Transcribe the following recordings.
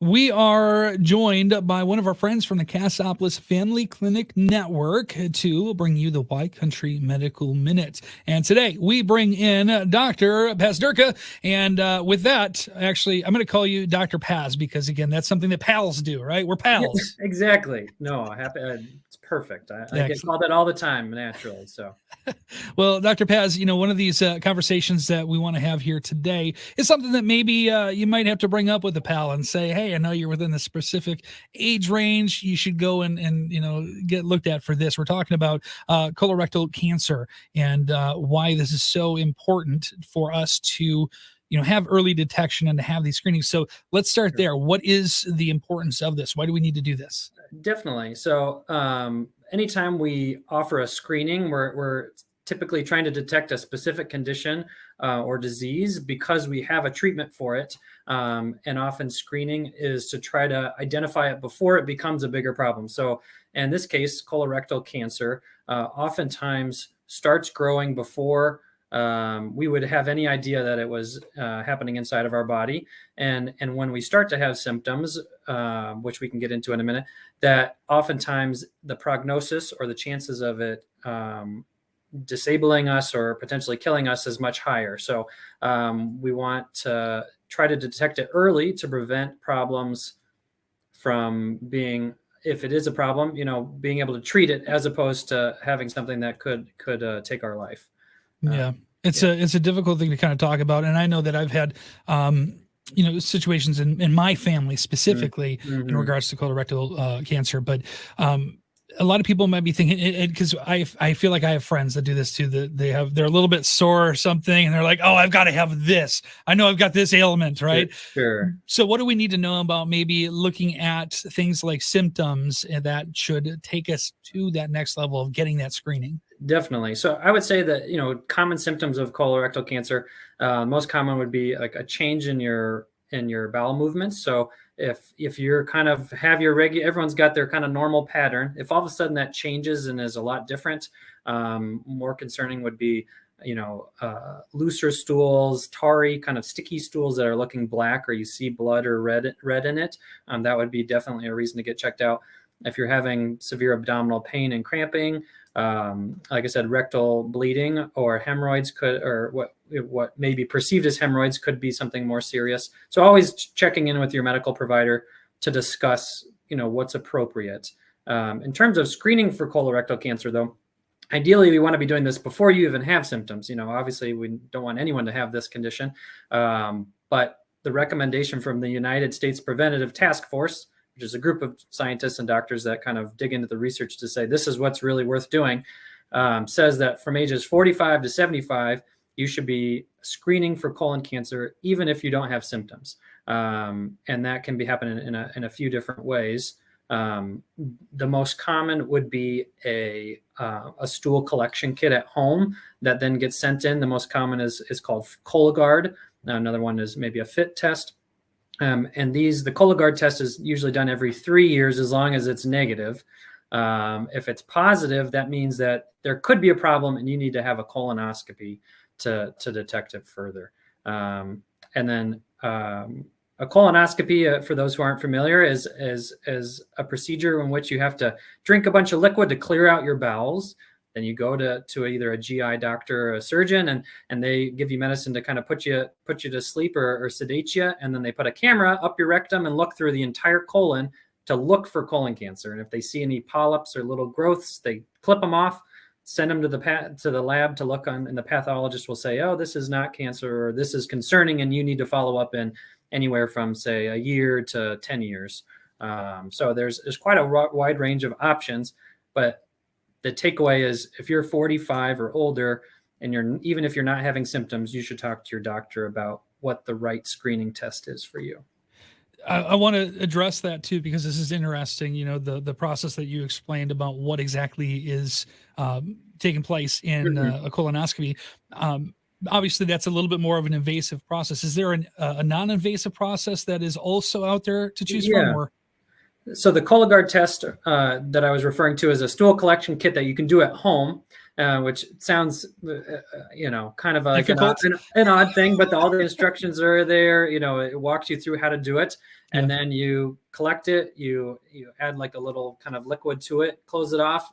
We are joined by one of our friends from the Cassopolis Family Clinic Network to bring you the Why Country Medical Minute. And today we bring in Dr. Paz. And with that, actually, I'm going to call you Dr. Paz because, again, that's something that pals do, right? We're Yeah, pals. exactly. No, it's perfect. I get Excellent. called that all the time naturally. So Well, Dr. Paz, one of these conversations that we want to have here today is something that maybe you might have to bring up with a pal and say, hey, I know you're within a specific age range. You should go and get looked at for this. We're talking about colorectal cancer and why this is so important for us to have early detection and to have these screenings. So let's start there. What is the importance of this? Why do we need to do this? definitely. So anytime we offer a screening, we're typically trying to detect a specific condition or disease because we have a treatment for it. And often screening is to try to identify it before it becomes a bigger problem. So in this case, colorectal cancer oftentimes starts growing before we would have any idea that it was happening inside of our body. And when we start to have symptoms, which we can get into in a minute, that oftentimes the prognosis or the chances of it disabling us or potentially killing us is much higher. So we want to try to detect it early to prevent problems from being, if it is a problem, being able to treat it as opposed to having something that could take our life. Yeah. It's a difficult thing to kind of talk about. And I know that I've had, situations in my family specifically in regards to colorectal cancer, but a lot of people might be thinking, because I feel like I have friends that do this too, that they're a little bit sore or something, and they're like, oh, I've got to have this. I know I've got this ailment, right? Sure. So what do we need to know about maybe looking at things like symptoms that should take us to that next level of getting that screening? Definitely. So I would say that, common symptoms of colorectal cancer, most common would be like a change in your bowel movements. So if you're kind of have your regular, everyone's got their kind of normal pattern. If all of a sudden that changes and is a lot different, more concerning would be, looser stools, tarry, kind of sticky stools that are looking black, or you see blood or red in it. That would be definitely a reason to get checked out. If you're having severe abdominal pain and cramping, like I said, rectal bleeding or hemorrhoids or what may be perceived as hemorrhoids could be something more serious. So always checking in with your medical provider to discuss, what's appropriate. In terms of screening for colorectal cancer, though, ideally we want to be doing this before you even have symptoms. Obviously we don't want anyone to have this condition, but the recommendation from the United States Preventative Task Force, which is a group of scientists and doctors that kind of dig into the research to say this is what's really worth doing, says that from ages 45 to 75, you should be screening for colon cancer, even if you don't have symptoms. And that can be happening in a few different ways. The most common would be a stool collection kit at home that then gets sent in. The most common is called Cologuard. Another one is maybe a FIT test. And the Cologuard test is usually done every 3 years as long as it's negative. If it's positive, that means that there could be a problem and you need to have a colonoscopy to detect it further. And then a colonoscopy, for those who aren't familiar, is a procedure in which you have to drink a bunch of liquid to clear out your bowels. Then you go to either a GI doctor or a surgeon, and they give you medicine to kind of put you to sleep or sedate you. And then they put a camera up your rectum and look through the entire colon to look for colon cancer. And if they see any polyps or little growths, they clip them off, send them to the lab to look on, and the pathologist will say, oh, this is not cancer, or this is concerning, and you need to follow up in anywhere from, say, a year to 10 years. So there's quite a wide range of options, but the takeaway is if you're 45 or older and even if you're not having symptoms, you should talk to your doctor about what the right screening test is for you. I want to address that too, because this is interesting. The process that you explained about what exactly is taking place in a colonoscopy. Obviously, that's a little bit more of an invasive process. Is there a non-invasive process that is also out there to choose from? Or? So the Cologuard test that I was referring to is a stool collection kit that you can do at home, which sounds, kind of like Difficult? an odd thing, but all the instructions are there. It walks you through how to do it, Yeah. and then you collect it. You add like a little kind of liquid to it, close it off,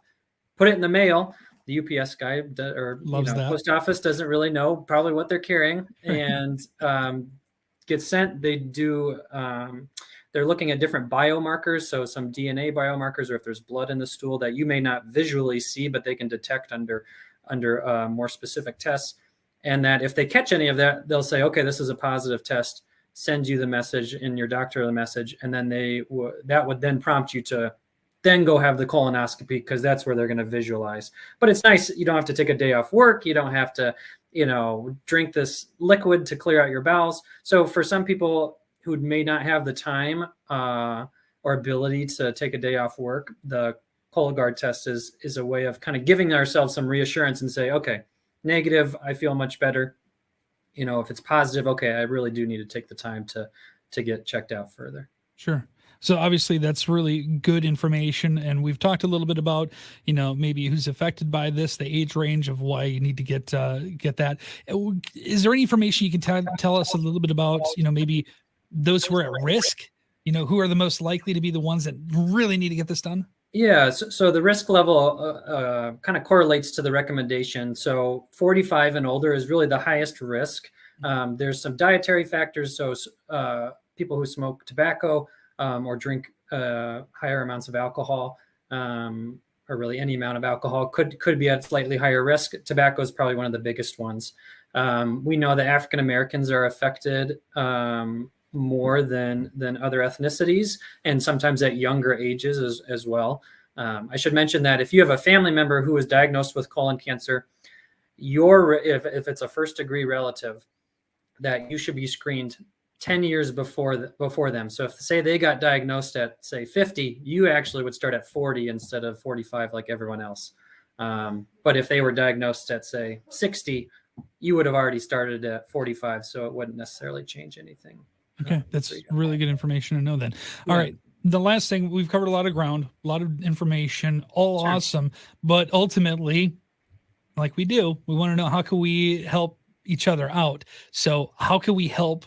put it in the mail. The UPS guy or Loves that. post office doesn't really know probably what they're carrying, Right. and gets sent. They do. They're looking at different biomarkers, so some DNA biomarkers, or if there's blood in the stool that you may not visually see, but they can detect under more specific tests. And that if they catch any of that, they'll say, okay, this is a positive test. Send you the message, and your doctor the message, and then that would then prompt you to then go have the colonoscopy, because that's where they're going to visualize. But it's nice. You don't have to take a day off work. You don't have to, drink this liquid to clear out your bowels. So for some people who may not have the time or ability to take a day off work, the Cologuard test is a way of kind of giving ourselves some reassurance and say, okay, negative, I feel much better. If it's positive, okay, I really do need to take the time to get checked out further. Sure. So obviously that's really good information, and we've talked a little bit about maybe who's affected by this, the age range of why you need to get that. Is there any information you can tell us a little bit about maybe those who are at risk? Who are the most likely to be the ones that really need to get this done? Yeah, so the risk level kind of correlates to the recommendation. So 45 and older is really the highest risk. There's some dietary factors. So people who smoke tobacco or drink higher amounts of alcohol, or really any amount of alcohol, could be at slightly higher risk. Tobacco is probably one of the biggest ones. We know that African Americans are affected more than other ethnicities, and sometimes at younger ages as well. I should mention that if you have a family member who is diagnosed with colon cancer, if it's a first degree relative, that you should be screened 10 years before them. So if say they got diagnosed at say 50, you actually would start at 40 instead of 45 like everyone else. But if they were diagnosed at say 60, you would have already started at 45, so it wouldn't necessarily change anything. Okay, that's really good information to know then. Yeah. All right. The last thing, we've covered a lot of ground, a lot of information, all Sure. awesome. But ultimately, like we do, we want to know, how can we help each other out? So how can we help,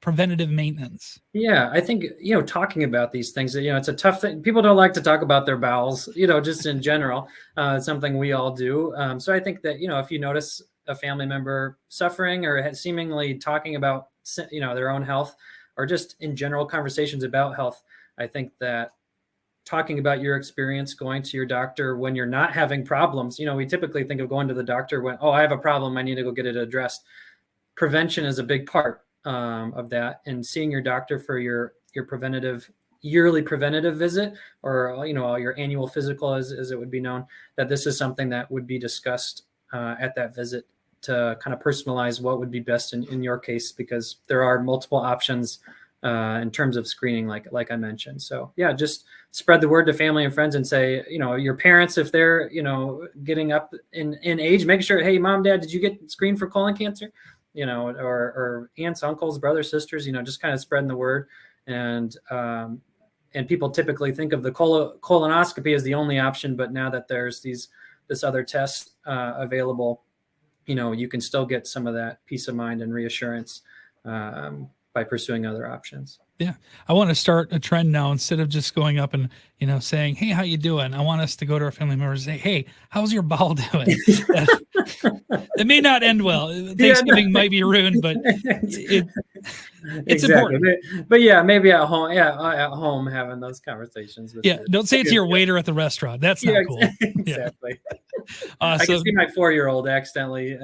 preventative maintenance? Yeah, I think, talking about these things, it's a tough thing. People don't like to talk about their bowels, just in general. It's something we all do. So I think that, if you notice a family member suffering or seemingly talking about, their own health, or just in general conversations about health, I think that talking about your experience going to your doctor when you're not having problems, we typically think of going to the doctor when, oh, I have a problem, I need to go get it addressed. Prevention is a big part of that, and seeing your doctor for your yearly preventative visit, or your annual physical, as it would be known, that this is something that would be discussed at that visit, to kind of personalize what would be best in your case, because there are multiple options in terms of screening, like I mentioned. So yeah, just spread the word to family and friends, and say, your parents, if they're, getting up in age, make sure, hey, mom, dad, did you get screened for colon cancer? Or aunts, uncles, brothers, sisters, just kind of spreading the word. And people typically think of the colonoscopy as the only option, but now that there's this other test available, you can still get some of that peace of mind and reassurance by pursuing other options. Yeah. I want to start a trend now. Instead of just going up and, saying, hey, how you doing? I want us to go to our family members and say, hey, how's your bowel doing? It may not end well. Thanksgiving might be ruined, but it's Exactly. important. But yeah, maybe at home, at home, having those conversations with don't say it to your waiter at the restaurant. That's not cool. Exactly. I can see my 4-year-old accidentally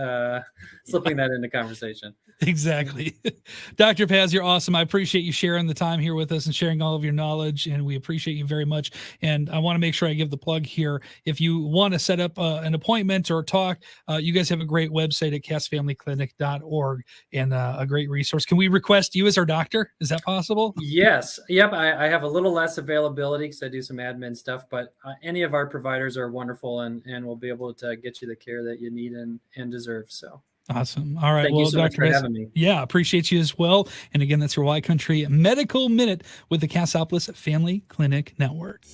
slipping that into conversation. Exactly. Dr. Paz, you're awesome. I appreciate you sharing the time here with us and sharing all of your knowledge, and we appreciate you very much. And I want to make sure I give the plug here. If you want to set up an appointment or talk, you guys have a great website at cassfamilyclinic.org, and a great resource. Can we request you as our doctor? Is that possible? Yes. Yep. I have a little less availability because I do some admin stuff, but any of our providers are wonderful, and will be able to get you the care that you need and deserve. So Awesome. All right. Thank you Well, so much Dr. for Paz, having me. yeah, appreciate you as well. And again, that's your Y Country Medical Minute with the Cassopolis Family Clinic Network.